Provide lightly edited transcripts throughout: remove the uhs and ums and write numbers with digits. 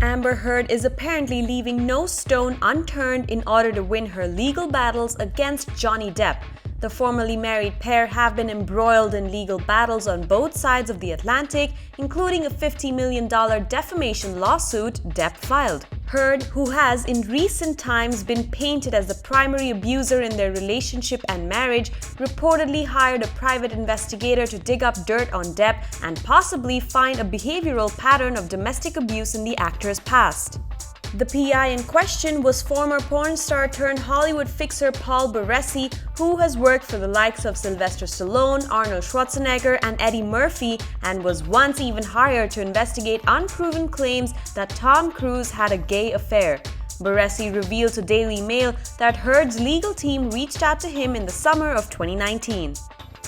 Amber Heard is apparently leaving no stone unturned in order to win her legal battles against Johnny Depp. The formerly married pair have been embroiled in legal battles on both sides of the Atlantic, including a $50 million defamation lawsuit Depp filed. Heard, who has in recent times been painted as the primary abuser in their relationship and marriage, reportedly hired a private investigator to dig up dirt on Depp and possibly find a behavioral pattern of domestic abuse in the actor's past. The PI in question was former porn star turned Hollywood fixer Paul Baresi, who has worked for the likes of Sylvester Stallone, Arnold Schwarzenegger, and Eddie Murphy, and was once even hired to investigate unproven claims that Tom Cruise had a gay affair. Baresi revealed to Daily Mail that Heard's legal team reached out to him in the summer of 2019.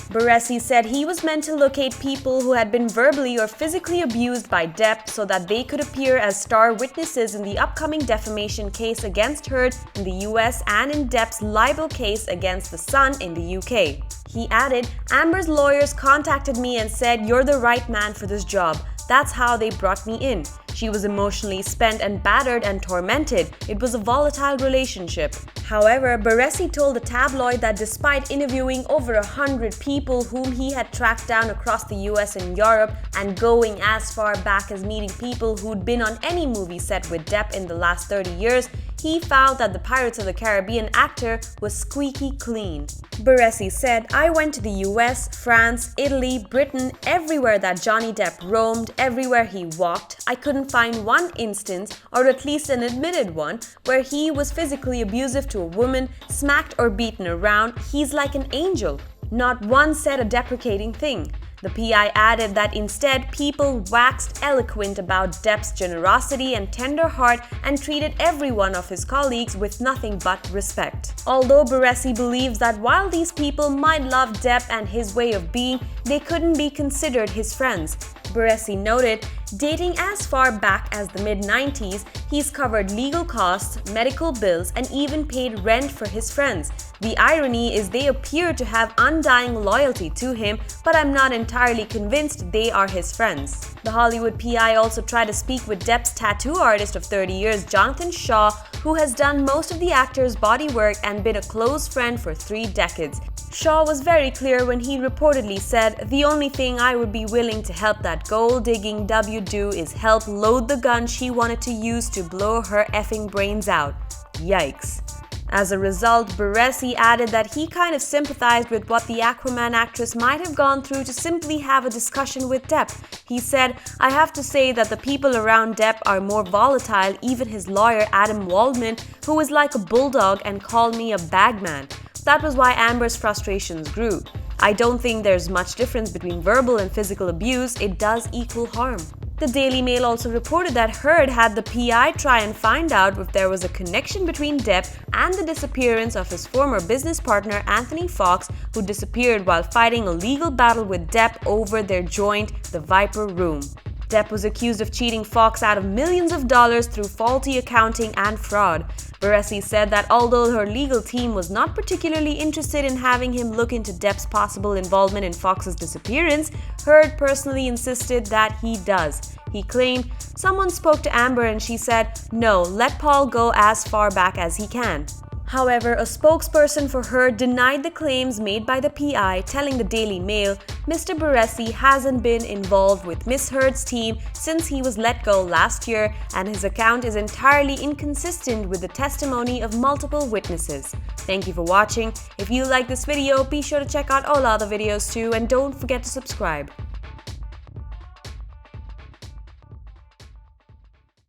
Baresi said he was meant to locate people who had been verbally or physically abused by Depp so that they could appear as star witnesses in the upcoming defamation case against Heard in the US and in Depp's libel case against The Sun in the UK. He added, "Amber's lawyers contacted me and said, 'You're the right man for this job.' That's how they brought me in. She was emotionally spent and battered and tormented. It was a volatile relationship." However, Baresi told the tabloid that despite interviewing over 100 people whom he had tracked down across the US and Europe and going as far back as meeting people who'd been on any movie set with Depp in the last 30 years, he found that the Pirates of the Caribbean actor was squeaky clean. Baresi said, "I went to the US, France, Italy, Britain, everywhere that Johnny Depp roamed, everywhere he walked. I couldn't find one instance, or at least an admitted one, where he was physically abusive to a woman, smacked or beaten around. He's like an angel." Not one said a deprecating thing. The PI added that instead, people waxed eloquent about Depp's generosity and tender heart and treated every one of his colleagues with nothing but respect. Although Baresi believes that while these people might love Depp and his way of being, they couldn't be considered his friends. Baresi noted, dating as far back as the mid-90s, he's covered legal costs, medical bills, and even paid rent for his friends. The irony is they appear to have undying loyalty to him, but I'm not entirely convinced they are his friends. The Hollywood PI also tried to speak with Depp's tattoo artist of 30 years, Jonathan Shaw, who has done most of the actor's body work and been a close friend for 3 decades. Shaw was very clear when he reportedly said, "The only thing I would be willing to help that gold-digging W do is help load the gun she wanted to use to blow her effing brains out." Yikes. As a result, Baresi added that he kind of sympathized with what the Aquaman actress might have gone through to simply have a discussion with Depp. He said, "I have to say that the people around Depp are more volatile, even his lawyer Adam Waldman, who is like a bulldog and called me a bagman. That was why Amber's frustrations grew. I don't think there's much difference between verbal and physical abuse, it does equal harm." The Daily Mail also reported that Heard had the PI try and find out if there was a connection between Depp and the disappearance of his former business partner Anthony Fox, who disappeared while fighting a legal battle with Depp over their joint The Viper Room. Depp was accused of cheating Fox out of millions of dollars through faulty accounting and fraud. Baresi said that although her legal team was not particularly interested in having him look into Depp's possible involvement in Fox's disappearance, Heard personally insisted that he does. He claimed, "Someone spoke to Amber and she said, 'No, let Paul go as far back as he can.'" However, a spokesperson for Heard denied the claims made by the PI, telling the Daily Mail, "Mr. Baresi hasn't been involved with Miss Heard's team since he was let go last year, and his account is entirely inconsistent with the testimony of multiple witnesses." Thank you for watching. If you like this video, be sure to check out all other videos too, and don't forget to subscribe.